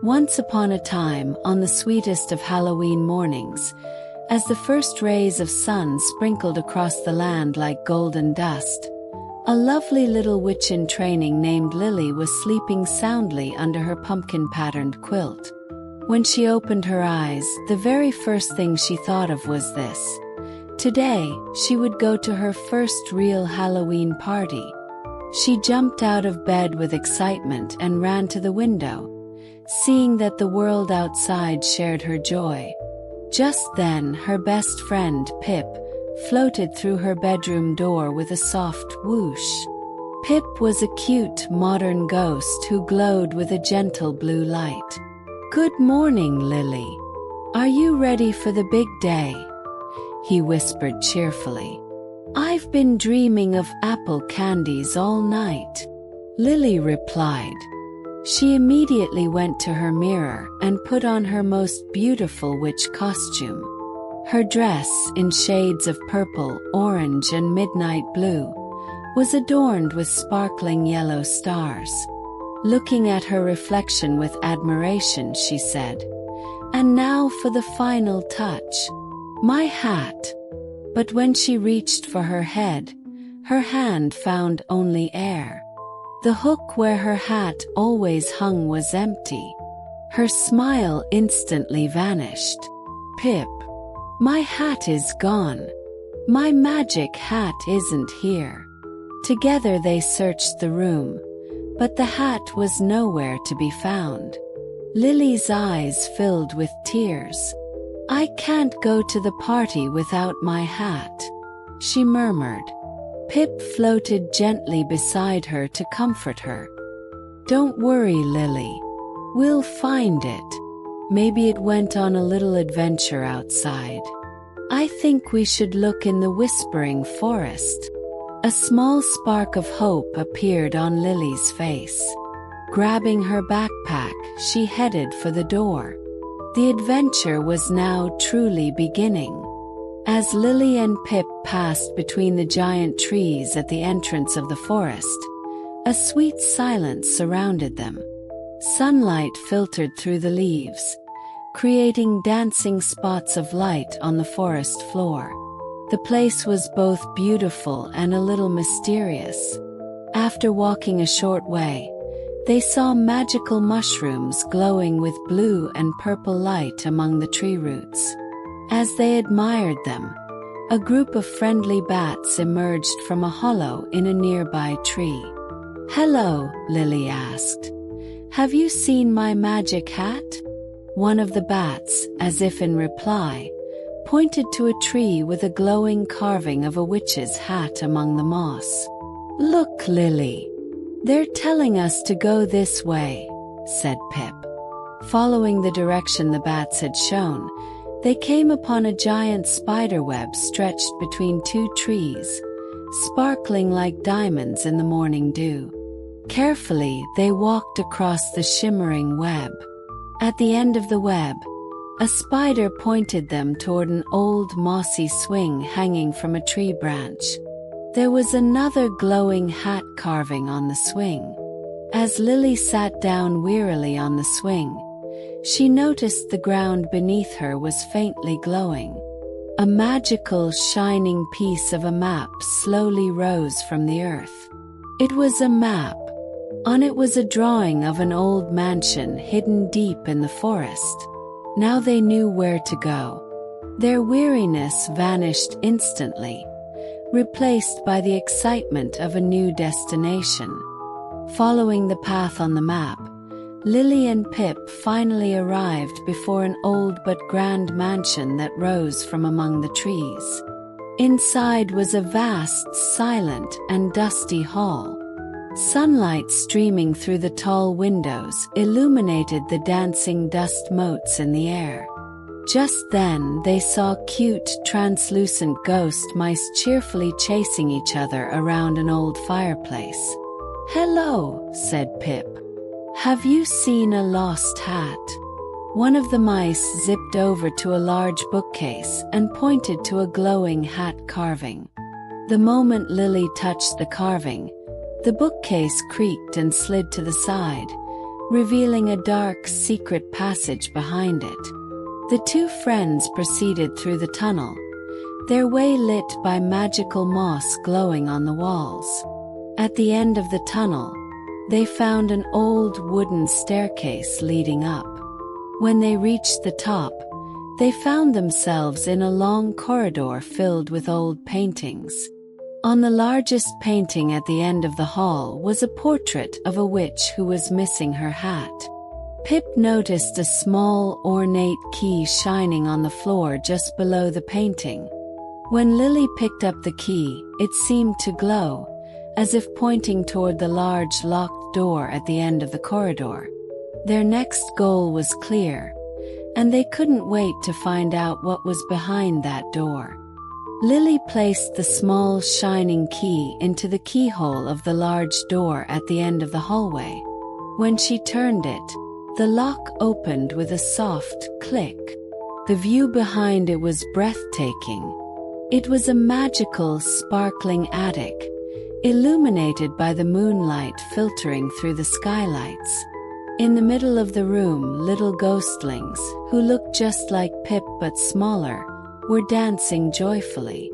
Once upon a time, on the sweetest of Halloween mornings, as the first rays of sun sprinkled across the land like golden dust, a lovely little witch in training named Lily was sleeping soundly under her pumpkin-patterned quilt. When she opened her eyes, the very first thing she thought of was this. Today, she would go to her first real Halloween party. She jumped out of bed with excitement and ran to the window, seeing that the world outside shared her joy. Just then, her best friend, Pip, floated through her bedroom door with a soft whoosh. Pip was a cute, modern ghost who glowed with a gentle blue light. "Good morning, Lily. Are you ready for the big day?" he whispered cheerfully. "I've been dreaming of apple candies all night," Lily replied. She immediately went to her mirror and put on her most beautiful witch costume. Her dress, in shades of purple, orange and midnight blue, was adorned with sparkling yellow stars. Looking at her reflection with admiration, she said, "And now for the final touch. My hat." But when she reached for her head, her hand found only air. The hook where her hat always hung was empty. Her smile instantly vanished. "Pip, my hat is gone. My magic hat isn't here." Together they searched the room, but the hat was nowhere to be found. Lily's eyes filled with tears. "I can't go to the party without my hat," she murmured. Pip floated gently beside her to comfort her. "Don't worry, Lily. We'll find it. Maybe it went on a little adventure outside. I think we should look in the whispering forest." A small spark of hope appeared on Lily's face. Grabbing her backpack, she headed for the door. The adventure was now truly beginning. As Lily and Pip passed between the giant trees at the entrance of the forest, a sweet silence surrounded them. Sunlight filtered through the leaves, creating dancing spots of light on the forest floor. The place was both beautiful and a little mysterious. After walking a short way, they saw magical mushrooms glowing with blue and purple light among the tree roots. As they admired them, a group of friendly bats emerged from a hollow in a nearby tree. "Hello," Lily asked. "Have you seen my magic hat?" One of the bats, as if in reply, pointed to a tree with a glowing carving of a witch's hat among the moss. "Look, Lily. They're telling us to go this way," said Pip. Following the direction the bats had shown, they came upon a giant spiderweb stretched between two trees, sparkling like diamonds in the morning dew. Carefully, they walked across the shimmering web. At the end of the web, a spider pointed them toward an old mossy swing hanging from a tree branch. There was another glowing hat carving on the swing. As Lily sat down wearily on the swing, she noticed the ground beneath her was faintly glowing. A magical, shining piece of a map slowly rose from the earth. It was a map. On it was a drawing of an old mansion hidden deep in the forest. Now they knew where to go. Their weariness vanished instantly, replaced by the excitement of a new destination. Following the path on the map, Lily and Pip finally arrived before an old but grand mansion that rose from among the trees. Inside was a vast, silent, and dusty hall. Sunlight streaming through the tall windows illuminated the dancing dust motes in the air. Just then they saw cute, translucent ghost mice cheerfully chasing each other around an old fireplace. "Hello," said Pip. "Have you seen a lost hat?" One of the mice zipped over to a large bookcase and pointed to a glowing hat carving. The moment Lily touched the carving, the bookcase creaked and slid to the side, revealing a dark, secret passage behind it. The two friends proceeded through the tunnel, their way lit by magical moss glowing on the walls. At the end of the tunnel, they found an old wooden staircase leading up. When they reached the top, they found themselves in a long corridor filled with old paintings. On the largest painting at the end of the hall was a portrait of a witch who was missing her hat. Pip noticed a small, ornate key shining on the floor just below the painting. When Lily picked up the key, it seemed to glow, as if pointing toward the large locked door at the end of the corridor. Their next goal was clear, and they couldn't wait to find out what was behind that door. Lily placed the small shining key into the keyhole of the large door at the end of the hallway. When she turned it, the lock opened with a soft click. The view behind it was breathtaking. It was a magical, sparkling attic, illuminated by the moonlight filtering through the skylights. In the middle of the room, little ghostlings, who looked just like Pip but smaller, were dancing joyfully.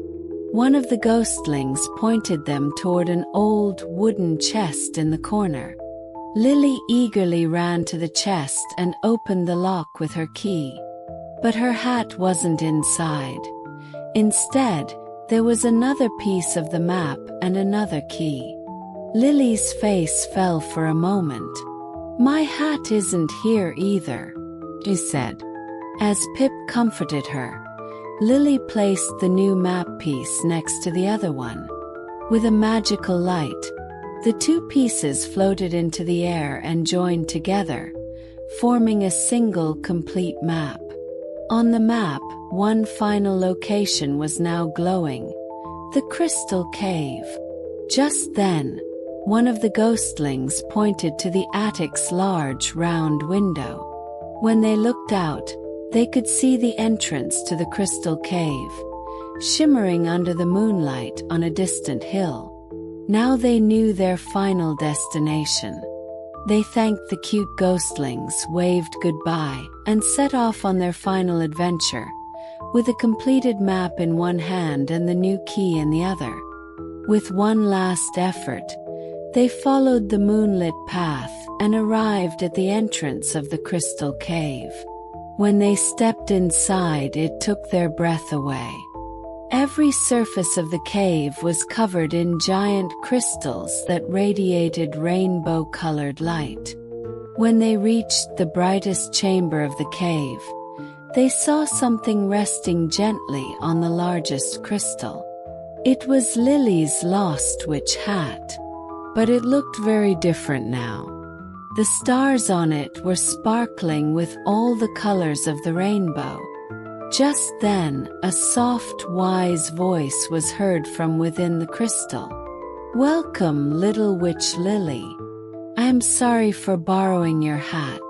One of the ghostlings pointed them toward an old wooden chest in the corner. Lily eagerly ran to the chest and opened the lock with her key. But her hat wasn't inside. Instead, there was another piece of the map and another key. Lily's face fell for a moment. "My hat isn't here either," she said. As Pip comforted her, Lily placed the new map piece next to the other one. With a magical light, the two pieces floated into the air and joined together, forming a single complete map. On the map, one final location was now glowing: the Crystal Cave. Just then, one of the ghostlings pointed to the attic's large round window. When they looked out, they could see the entrance to the Crystal Cave, shimmering under the moonlight on a distant hill. Now they knew their final destination. They thanked the cute ghostlings, waved goodbye, and set off on their final adventure, with a completed map in one hand and the new key in the other. With one last effort, they followed the moonlit path and arrived at the entrance of the Crystal Cave. When they stepped inside, it took their breath away. Every surface of the cave was covered in giant crystals that radiated rainbow-colored light. When they reached the brightest chamber of the cave, they saw something resting gently on the largest crystal. It was Lily's lost witch hat, but it looked very different now. The stars on it were sparkling with all the colors of the rainbow. Just then, a soft, wise voice was heard from within the crystal. "Welcome, little witch Lily. I am sorry for borrowing your hat,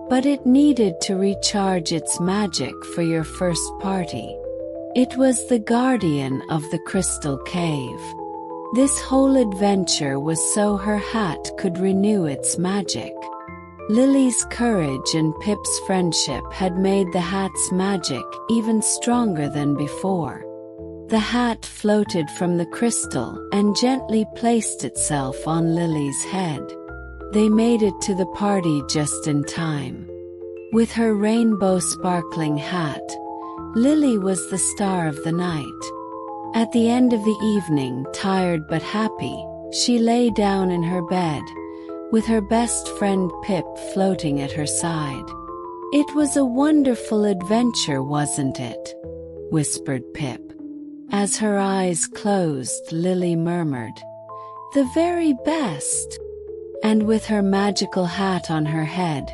but it needed to recharge its magic for your first party." It was the guardian of the Crystal Cave. This whole adventure was so her hat could renew its magic. Lily's courage and Pip's friendship had made the hat's magic even stronger than before. The hat floated from the crystal and gently placed itself on Lily's head. They made it to the party just in time. With her rainbow sparkling hat, Lily was the star of the night. At the end of the evening, tired but happy, she lay down in her bed, with her best friend Pip floating at her side. "It was a wonderful adventure, wasn't it?" whispered Pip. As her eyes closed, Lily murmured, "The very best." And with her magical hat on her head,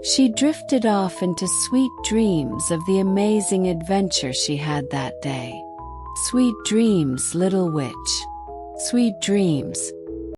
she drifted off into sweet dreams of the amazing adventure she had that day. Sweet dreams, little witch. Sweet dreams.